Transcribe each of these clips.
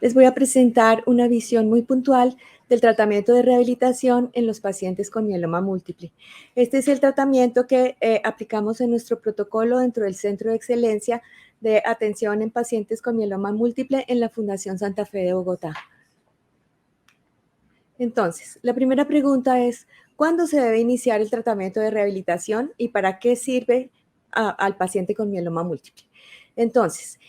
les voy a presentar una visión muy puntual del tratamiento de rehabilitación en los pacientes con mieloma múltiple. Este es el tratamiento que aplicamos en nuestro protocolo dentro del Centro de Excelencia de Atención en Pacientes con Mieloma Múltiple en la Fundación Santa Fe de Bogotá. Entonces, la primera pregunta es, ¿cuándo se debe iniciar el tratamiento de rehabilitación y para qué sirve al paciente con mieloma múltiple? Entonces,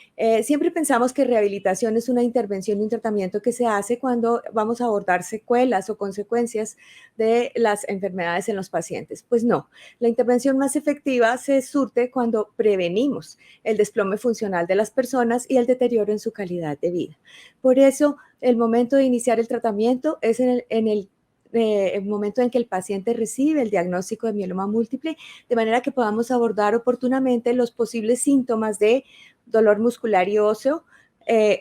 siempre pensamos que rehabilitación es una intervención y un tratamiento que se hace cuando vamos a abordar secuelas o consecuencias de las enfermedades en los pacientes. Pues no, la intervención más efectiva se surte cuando prevenimos el desplome funcional de las personas y el deterioro en su calidad de vida. Por eso, el momento de iniciar el tratamiento es en el momento en que el paciente recibe el diagnóstico de mieloma múltiple, de manera que podamos abordar oportunamente los posibles síntomas de dolor muscular y óseo,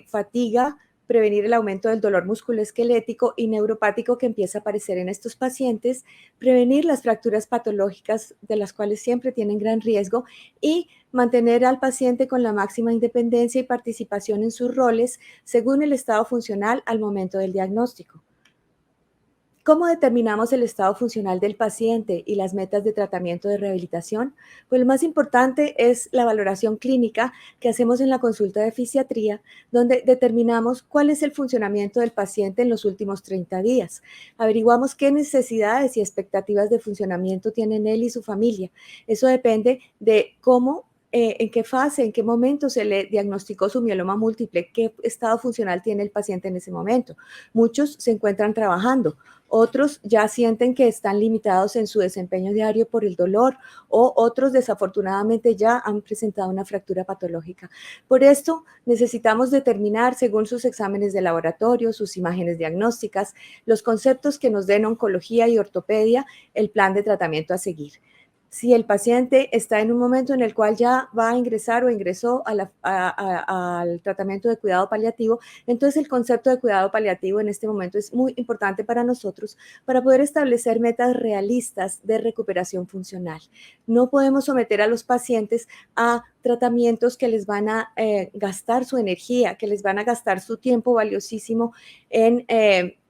fatiga, prevenir el aumento del dolor musculoesquelético y neuropático que empieza a aparecer en estos pacientes, prevenir las fracturas patológicas de las cuales siempre tienen gran riesgo y mantener al paciente con la máxima independencia y participación en sus roles según el estado funcional al momento del diagnóstico. ¿Cómo determinamos el estado funcional del paciente y las metas de tratamiento de rehabilitación? Pues lo más importante es la valoración clínica que hacemos en la consulta de fisiatría, donde determinamos cuál es el funcionamiento del paciente en los últimos 30 días. Averiguamos qué necesidades y expectativas de funcionamiento tienen él y su familia. Eso depende de cómo en qué fase, en qué momento se le diagnosticó su mieloma múltiple, qué estado funcional tiene el paciente en ese momento. Muchos se encuentran trabajando, otros ya sienten que están limitados en su desempeño diario por el dolor o otros desafortunadamente ya han presentado una fractura patológica. Por esto necesitamos determinar según sus exámenes de laboratorio, sus imágenes diagnósticas, los conceptos que nos den oncología y ortopedia, el plan de tratamiento a seguir. Si el paciente está en un momento en el cual ya va a ingresar o ingresó al tratamiento de cuidado paliativo, entonces el concepto de cuidado paliativo en este momento es muy importante para nosotros para poder establecer metas realistas de recuperación funcional. No podemos someter a los pacientes a tratamientos que les van a gastar su energía, que les van a gastar su tiempo valiosísimo en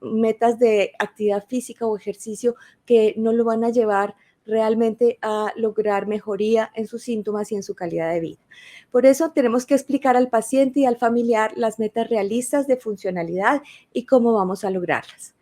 metas de actividad física o ejercicio que no lo van a llevar realmente a lograr mejoría en sus síntomas y en su calidad de vida. Por eso tenemos que explicar al paciente y al familiar las metas realistas de funcionalidad y cómo vamos a lograrlas.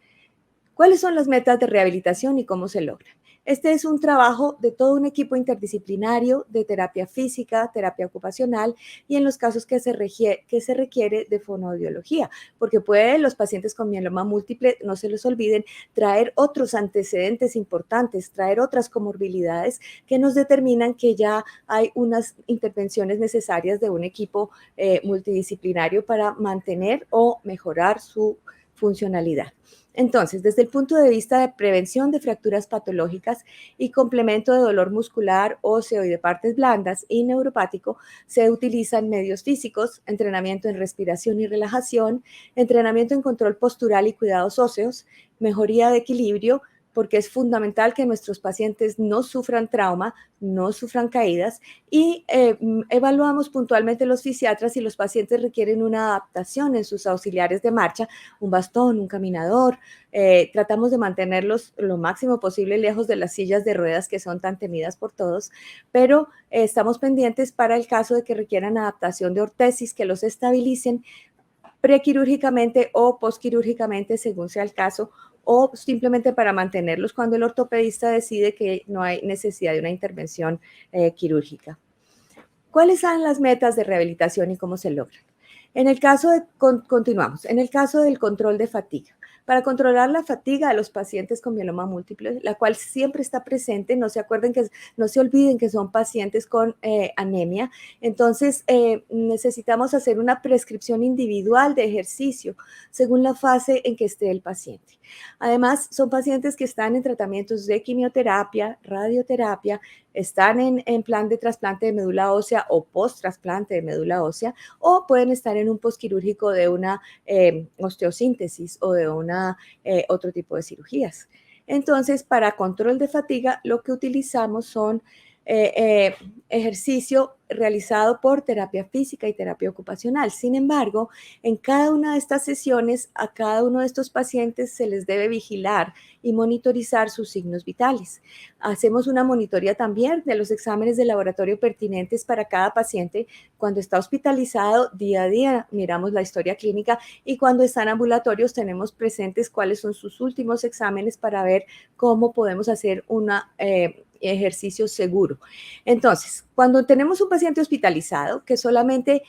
¿Cuáles son las metas de rehabilitación y cómo se logran? Este es un trabajo de todo un equipo interdisciplinario de terapia física, terapia ocupacional y en los casos que se requiere de fonoaudiología, porque los pacientes con mieloma múltiple, no se les olviden, traer otros antecedentes importantes, traer otras comorbilidades que nos determinan que ya hay unas intervenciones necesarias de un equipo multidisciplinario para mantener o mejorar su funcionalidad. Entonces, desde el punto de vista de prevención de fracturas patológicas y complemento de dolor muscular, óseo y de partes blandas y neuropático, se utilizan medios físicos, entrenamiento en respiración y relajación, entrenamiento en control postural y cuidados óseos, mejoría de equilibrio, porque es fundamental que nuestros pacientes no sufran trauma, no sufran caídas y evaluamos puntualmente los fisiatras si los pacientes requieren una adaptación en sus auxiliares de marcha, un bastón, un caminador, tratamos de mantenerlos lo máximo posible lejos de las sillas de ruedas que son tan temidas por todos, pero estamos pendientes para el caso de que requieran adaptación de ortesis que los estabilicen prequirúrgicamente o posquirúrgicamente según sea el caso, o simplemente para mantenerlos cuando el ortopedista decide que no hay necesidad de una intervención quirúrgica. ¿Cuáles son las metas de rehabilitación y cómo se logran? En el caso continuamos, en el caso del control de fatiga. Para controlar la fatiga de los pacientes con mieloma múltiple, la cual siempre está presente, no se olviden que son pacientes con anemia, entonces necesitamos hacer una prescripción individual de ejercicio según la fase en que esté el paciente. Además, son pacientes que están en tratamientos de quimioterapia, radioterapia, están en plan de trasplante de médula ósea o post-trasplante de médula ósea, o pueden estar en un posquirúrgico de una osteosíntesis o de otro tipo de cirugías. Entonces, para control de fatiga, lo que utilizamos son ejercicio realizado por terapia física y terapia ocupacional. Sin embargo, en cada una de estas sesiones, a cada uno de estos pacientes se les debe vigilar y monitorizar sus signos vitales. Hacemos una monitoría también de los exámenes de laboratorio pertinentes para cada paciente. Cuando está hospitalizado, día a día miramos la historia clínica, y cuando están ambulatorios tenemos presentes cuáles son sus últimos exámenes para ver cómo podemos hacer una ejercicio seguro. Entonces, cuando tenemos un paciente hospitalizado que solamente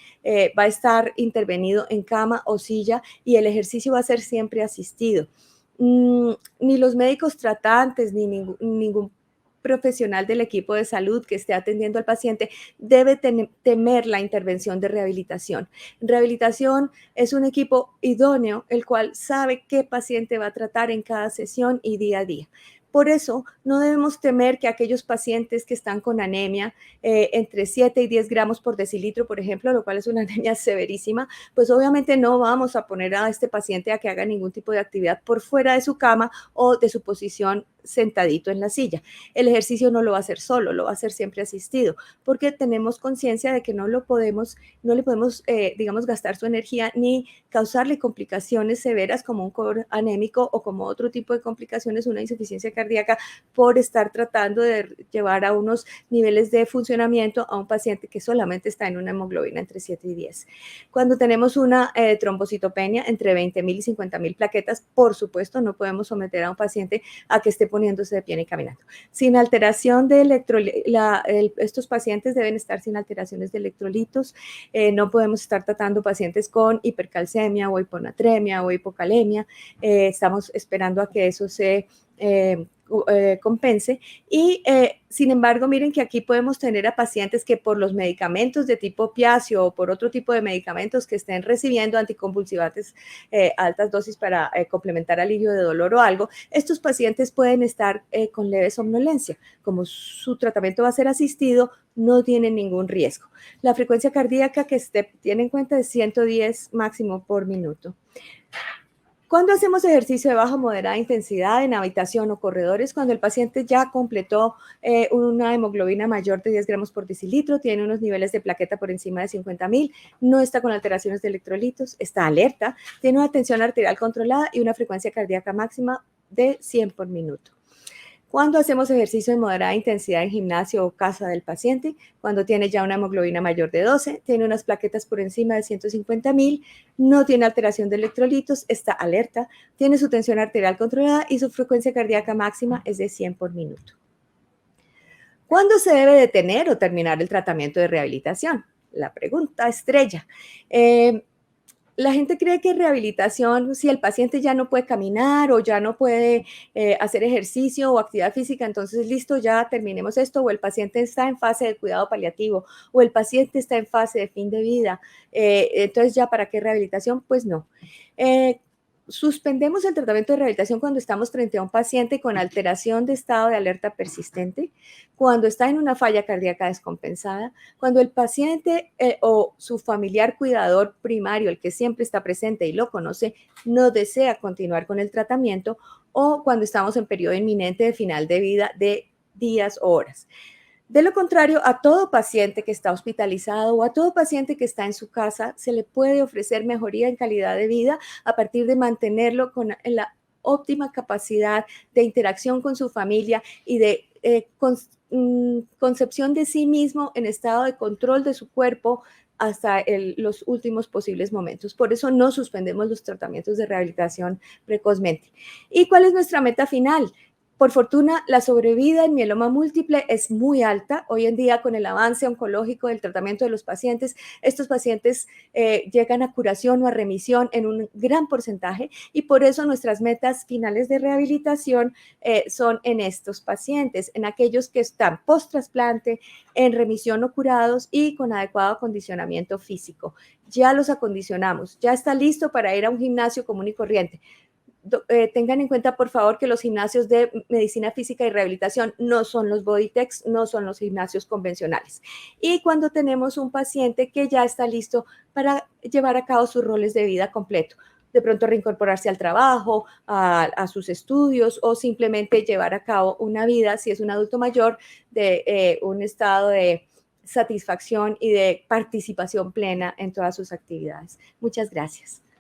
va a estar intervenido en cama o silla, y el ejercicio va a ser siempre asistido, ni los médicos tratantes ni ningún profesional del equipo de salud que esté atendiendo al paciente debe temer la intervención de rehabilitación. Rehabilitación es un equipo idóneo, el cual sabe qué paciente va a tratar en cada sesión y día a día. Por eso, no debemos temer que aquellos pacientes que están con anemia entre 7 y 10 gramos por decilitro, por ejemplo, lo cual es una anemia severísima, pues obviamente no vamos a poner a este paciente a que haga ningún tipo de actividad por fuera de su cama o de su posición sentadito en la silla. El ejercicio no lo va a hacer solo, lo va a hacer siempre asistido, porque tenemos conciencia de que no le podemos, digamos, gastar su energía ni causarle complicaciones severas como un cor anémico o como otro tipo de complicaciones, una insuficiencia cardíaca, por estar tratando de llevar a unos niveles de funcionamiento a un paciente que solamente está en una hemoglobina entre 7 y 10. Cuando tenemos una trombocitopenia entre 20,000 y 50,000 plaquetas, por supuesto, no podemos someter a un paciente a que esté poniéndose de pie ni caminando. Sin alteración de estos pacientes deben estar sin alteraciones de electrolitos. No podemos estar tratando pacientes con hipercalcemia o hiponatremia o hipocalemia. Estamos esperando a que eso se compense. Y sin embargo, miren que aquí podemos tener a pacientes que por los medicamentos de tipo opiáceo o por otro tipo de medicamentos que estén recibiendo anticonvulsivantes altas dosis para complementar alivio de dolor o algo, estos pacientes pueden estar con leve somnolencia. Como su tratamiento va a ser asistido, no tienen ningún riesgo. La frecuencia cardíaca que tiene en cuenta es 110 máximo por minuto. Cuando hacemos ejercicio de baja o moderada intensidad en habitación o corredores, cuando el paciente ya completó una hemoglobina mayor de 10 gramos por decilitro, tiene unos niveles de plaqueta por encima de 50,000, no está con alteraciones de electrolitos, está alerta, tiene una tensión arterial controlada y una frecuencia cardíaca máxima de 100 por minuto. Cuando hacemos ejercicio de moderada intensidad en gimnasio o casa del paciente, cuando tiene ya una hemoglobina mayor de 12, tiene unas plaquetas por encima de 150,000, no tiene alteración de electrolitos, está alerta, tiene su tensión arterial controlada y su frecuencia cardíaca máxima es de 100 por minuto. ¿Cuándo se debe detener o terminar el tratamiento de rehabilitación? La pregunta estrella. La gente cree que rehabilitación, si el paciente ya no puede caminar o ya no puede hacer ejercicio o actividad física, entonces listo, ya terminemos esto, o el paciente está en fase de cuidado paliativo, o el paciente está en fase de fin de vida, entonces ya ¿para qué rehabilitación? Pues no. Suspendemos el tratamiento de rehabilitación cuando estamos frente a un paciente con alteración de estado de alerta persistente, cuando está en una falla cardíaca descompensada, cuando el paciente o su familiar cuidador primario, el que siempre está presente y lo conoce, no desea continuar con el tratamiento, o cuando estamos en periodo inminente de final de vida de días o horas. De lo contrario, a todo paciente que está hospitalizado o a todo paciente que está en su casa se le puede ofrecer mejoría en calidad de vida a partir de mantenerlo en la óptima capacidad de interacción con su familia y de concepción de sí mismo en estado de control de su cuerpo hasta los últimos posibles momentos. Por eso no suspendemos los tratamientos de rehabilitación precozmente. ¿Y cuál es nuestra meta final? Por fortuna, la sobrevida en mieloma múltiple es muy alta. Hoy en día, con el avance oncológico del tratamiento de los pacientes, estos pacientes llegan a curación o a remisión en un gran porcentaje, y por eso nuestras metas finales de rehabilitación son en estos pacientes, en aquellos que están post-trasplante, en remisión o curados y con adecuado acondicionamiento físico. Ya los acondicionamos, ya está listo para ir a un gimnasio común y corriente. Tengan en cuenta, por favor, que los gimnasios de medicina física y rehabilitación no son los Bodytechs, no son los gimnasios convencionales. Y cuando tenemos un paciente que ya está listo para llevar a cabo sus roles de vida completo, de pronto reincorporarse al trabajo, a sus estudios o simplemente llevar a cabo una vida, si es un adulto mayor, de un estado de satisfacción y de participación plena en todas sus actividades. Muchas gracias.